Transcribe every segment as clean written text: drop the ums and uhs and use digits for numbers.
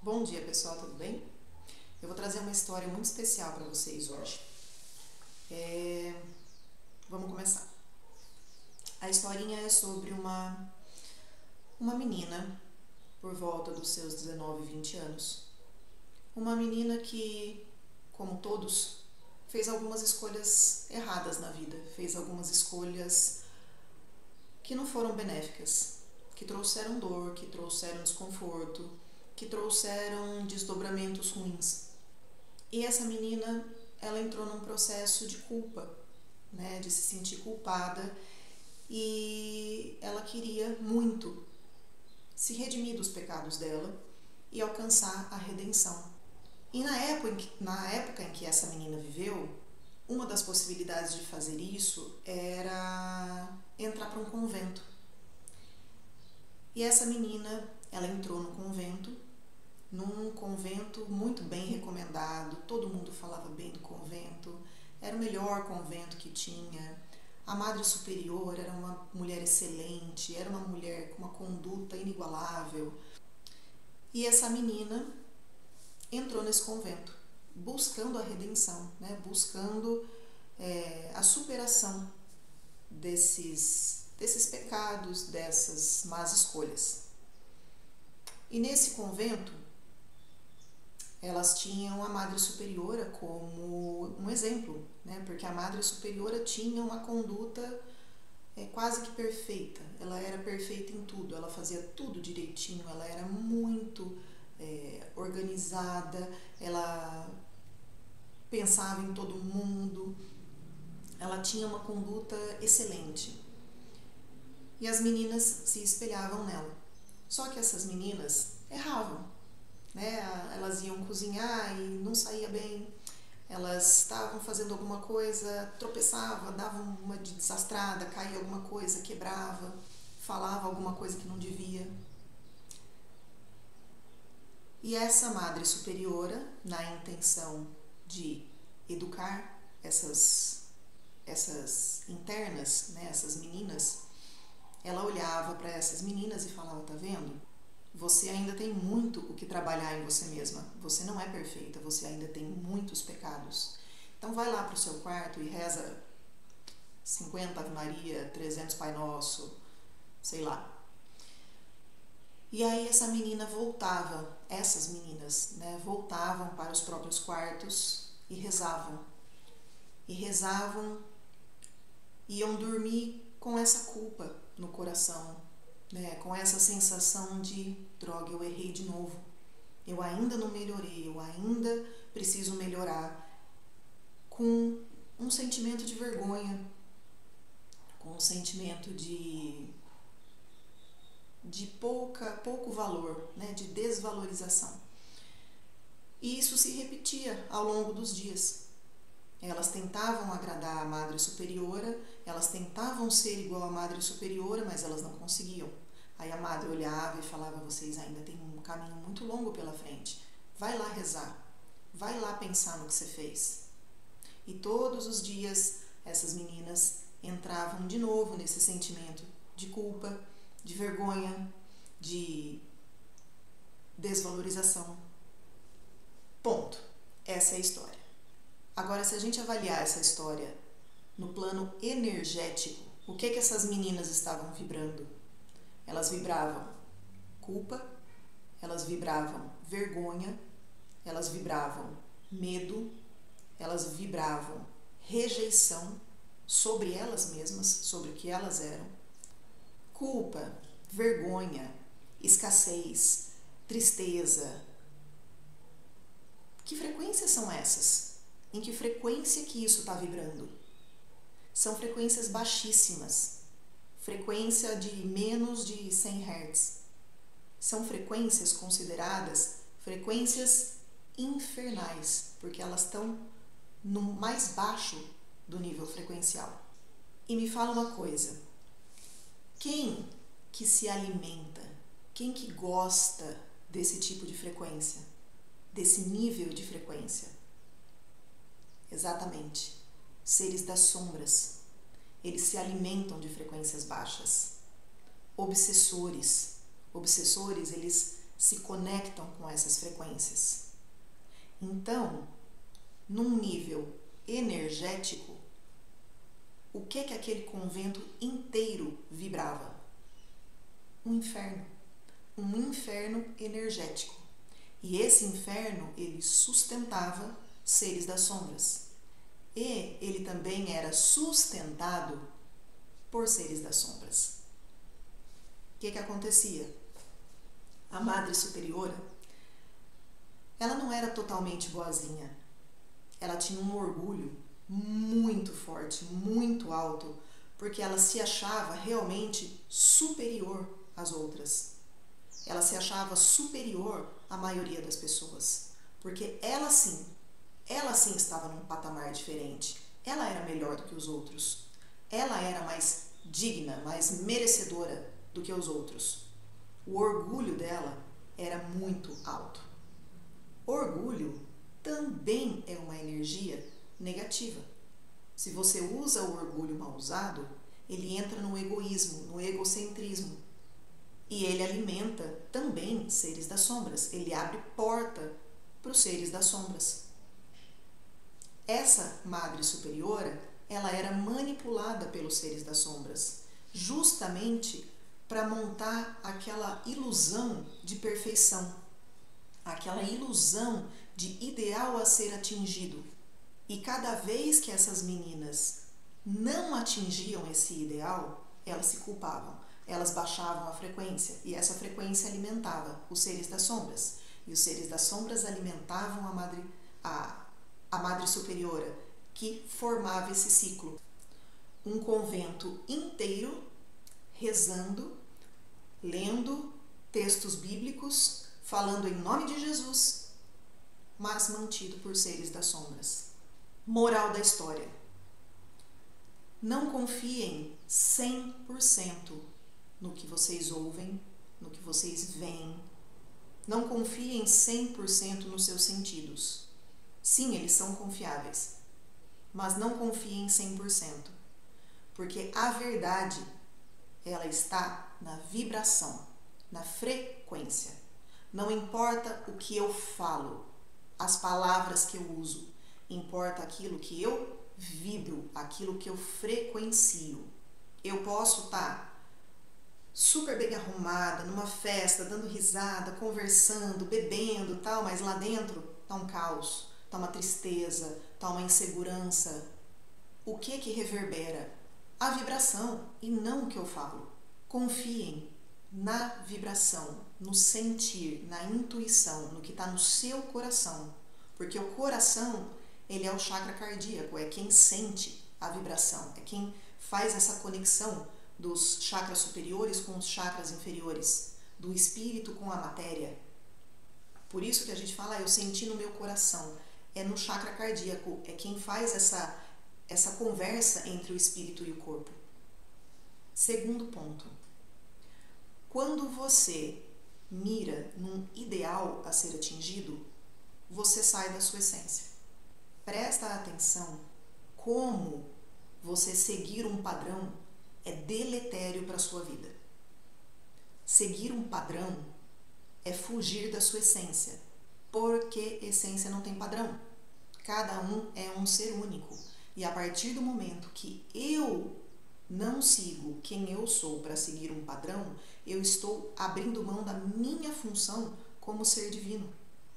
Bom dia, pessoal, tudo bem? Eu vou trazer uma história muito especial para vocês hoje. Vamos começar. A historinha é sobre uma menina por volta dos seus 19, 20 anos. Uma menina que, como todos, fez algumas escolhas erradas na vida, fez algumas escolhas que não foram benéficas, que trouxeram dor, que trouxeram desconforto, que trouxeram desdobramentos ruins. E essa menina, ela entrou num processo de culpa, né, de se sentir culpada, e ela queria muito se redimir dos pecados dela e alcançar a redenção. E na época em que essa menina viveu, uma das possibilidades de fazer isso era entrar para um convento. E essa menina, ela entrou no convento, num convento muito bem recomendado, todo mundo falava bem do convento, era o melhor convento que tinha. A Madre Superiora era uma mulher excelente, era uma mulher com uma conduta inigualável. E essa menina entrou nesse convento, buscando a redenção, né? Buscando a superação desses pecados, dessas más escolhas. E nesse convento, elas tinham a Madre Superiora como um exemplo, né? Porque a Madre Superiora tinha uma conduta quase que perfeita. Ela era perfeita em tudo, ela fazia tudo direitinho, ela era muito organizada, ela pensava em todo mundo, ela tinha uma conduta excelente. E as meninas se espelhavam nela. Só que essas meninas erravam, né? Elas iam cozinhar e não saía bem, elas estavam fazendo alguma coisa, tropeçava, dava uma desastrada, caía alguma coisa, quebrava, falava alguma coisa que não devia. E essa Madre Superiora, na intenção de educar essas internas, né, essas meninas, ela olhava para essas meninas e falava: tá vendo? Você ainda tem muito o que trabalhar em você mesma. Você não é perfeita, você ainda tem muitos pecados. Então vai lá para o seu quarto e reza 50 Ave Maria, 300 Pai Nosso, sei lá. E aí essas meninas, né, voltavam para os próprios quartos e rezavam. E rezavam, iam dormir com essa culpa no coração, né, com essa sensação de: droga, eu errei de novo, eu ainda não melhorei, eu ainda preciso melhorar, com um sentimento de vergonha, com um sentimento de pouco valor, né, de desvalorização. E isso se repetia ao longo dos dias. Elas tentavam agradar a Madre Superiora, elas tentavam ser igual à Madre Superiora, mas elas não conseguiam. Aí a Madre olhava e falava: vocês ainda têm um caminho muito longo pela frente, vai lá rezar, vai lá pensar no que você fez. E todos os dias essas meninas entravam de novo nesse sentimento de culpa, de vergonha, de desvalorização. Ponto. Essa é a história. Agora, se a gente avaliar essa história no plano energético, o que essas meninas estavam vibrando? Elas vibravam culpa, elas vibravam vergonha, elas vibravam medo, elas vibravam rejeição sobre elas mesmas, sobre o que elas eram. Culpa, vergonha, escassez, tristeza. Que frequências são essas? Em que frequência que isso está vibrando? São frequências baixíssimas, frequência de menos de 100 Hz. São frequências consideradas frequências infernais, porque elas estão no mais baixo do nível frequencial. E me fala uma coisa: quem que se alimenta, quem que gosta desse tipo de frequência, desse nível de frequência? Exatamente, seres das sombras. Eles se alimentam de frequências baixas. Obsessores, eles se conectam com essas frequências. Então, num nível energético, o que aquele convento inteiro vibrava? Um inferno energético. E esse inferno, ele sustentava seres das sombras. E ele também era sustentado por seres das sombras. O que acontecia? A Madre Superiora, ela não era totalmente boazinha. Ela tinha um orgulho muito forte, muito alto, porque ela se achava realmente superior às outras. Ela se achava superior à maioria das pessoas, porque ela sim estava num patamar diferente. Ela era melhor do que os outros. Ela era mais digna, mais merecedora do que os outros. O orgulho dela era muito alto. Orgulho também é uma energia negativa. Se você usa o orgulho mal usado, ele entra no egoísmo, no egocentrismo. E ele alimenta também seres das sombras. Ele abre porta para os seres das sombras. Essa Madre Superiora, ela era manipulada pelos seres das sombras, justamente para montar aquela ilusão de perfeição, aquela ilusão de ideal a ser atingido. E cada vez que essas meninas não atingiam esse ideal, elas se culpavam, elas baixavam a frequência, e essa frequência alimentava os seres das sombras. E os seres das sombras alimentavam a Madre Superiora, que formava esse ciclo. Um convento inteiro rezando, lendo textos bíblicos, falando em nome de Jesus, mas mantido por seres das sombras. Moral da história: não confiem 100% no que vocês ouvem, no que vocês veem. Não confiem 100% nos seus sentidos. Sim, eles são confiáveis, mas não confiem 100%, porque a verdade, ela está na vibração, na frequência. Não importa o que eu falo, as palavras que eu uso, importa aquilo que eu vibro, aquilo que eu frequencio. Eu posso estar super bem arrumada, numa festa, dando risada, conversando, bebendo, tal, mas lá dentro tá um caos, tá uma tristeza, tá uma insegurança. O que reverbera? A vibração e não o que eu falo. Confiem na vibração, no sentir, na intuição, no que está no seu coração, porque o coração, ele é o chakra cardíaco, é quem sente a vibração, é quem faz essa conexão dos chakras superiores com os chakras inferiores, do espírito com a matéria. Por isso que a gente fala, eu senti no meu coração, é no chakra cardíaco, é quem faz essa conversa entre o espírito e o corpo. Segundo ponto: quando você mira num ideal a ser atingido, você sai da sua essência. Presta atenção como você seguir um padrão é deletério para a sua vida. Seguir um padrão é fugir da sua essência, porque essência não tem padrão. Cada um é um ser único. E a partir do momento que eu não sigo quem eu sou para seguir um padrão, eu estou abrindo mão da minha função como ser divino.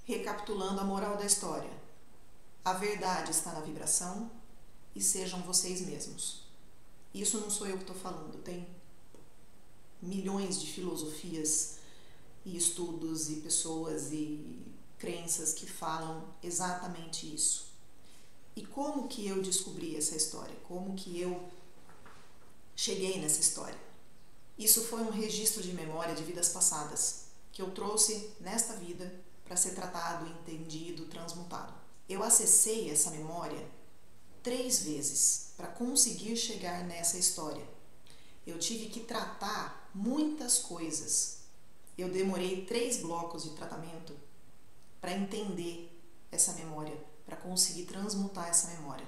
Recapitulando a moral da história: a verdade está na vibração e sejam vocês mesmos. Isso não sou eu que estou falando, tem milhões de filosofias e estudos e pessoas e crenças que falam exatamente isso. E como que eu descobri essa história? Como que eu cheguei nessa história? Isso foi um registro de memória de vidas passadas que eu trouxe nesta vida para ser tratado, entendido, transmutado. Eu acessei essa memória 3 vezes para conseguir chegar nessa história. Eu tive que tratar muitas coisas. Eu demorei 3 blocos de tratamento para entender essa memória, para conseguir transmutar essa memória.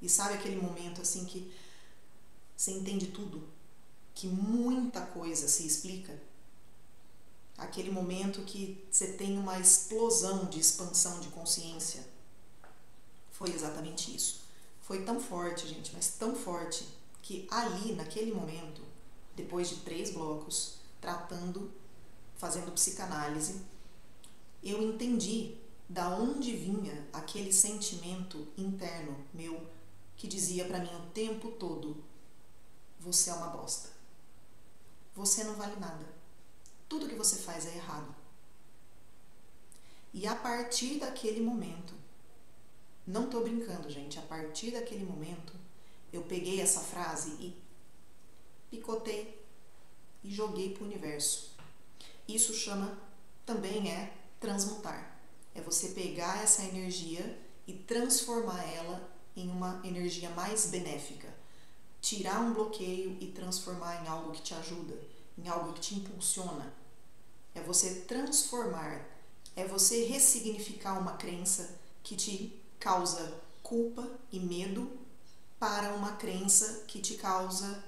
E sabe aquele momento assim que você entende tudo? Que muita coisa se explica? aquele momento que você tem uma explosão de expansão de consciência. Foi exatamente isso. Foi tão forte, gente, mas tão forte, que ali, naquele momento, depois de 3 blocos, fazendo psicanálise, eu entendi da onde vinha aquele sentimento interno meu que dizia pra mim o tempo todo: você é uma bosta. Você não vale nada. Tudo que você faz é errado. E a partir daquele momento, não tô brincando, gente, a partir daquele momento, eu peguei essa frase e picotei e joguei pro universo. Isso também é transmutar. É você pegar essa energia e transformar ela em uma energia mais benéfica. Tirar um bloqueio e transformar em algo que te ajuda, em algo que te impulsiona. É você transformar, é você ressignificar uma crença que te causa culpa e medo para uma crença que te causa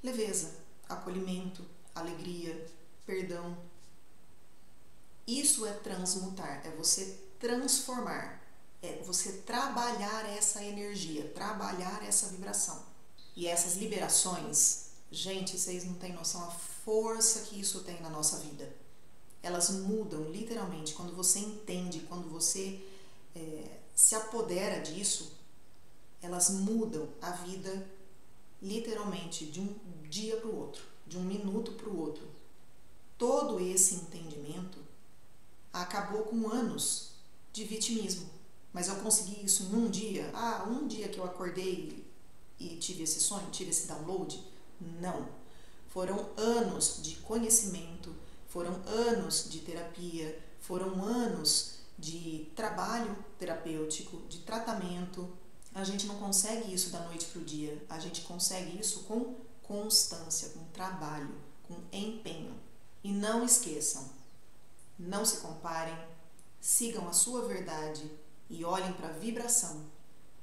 leveza, acolhimento, alegria, perdão. Isso é transmutar, é você transformar, é você trabalhar essa energia, trabalhar essa vibração. E essas liberações, gente, vocês não têm noção a força que isso tem na nossa vida. Elas mudam literalmente quando você entende, quando você se apodera disso, elas mudam a vida literalmente de um dia para o outro, de um minuto para o outro. Todo esse entendimento acabou com anos de vitimismo, mas eu consegui isso em um dia. Um dia que eu acordei e tive esse sonho, tive esse download? Não. Foram anos de conhecimento, foram anos de terapia, foram anos de trabalho terapêutico, de tratamento. A gente não consegue isso da noite para o dia, a gente consegue isso com constância, com trabalho, com empenho. E não esqueçam, não se comparem, sigam a sua verdade e olhem para a vibração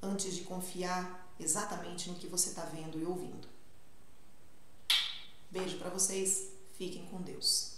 antes de confiar exatamente no que você está vendo e ouvindo. Beijo para vocês, fiquem com Deus.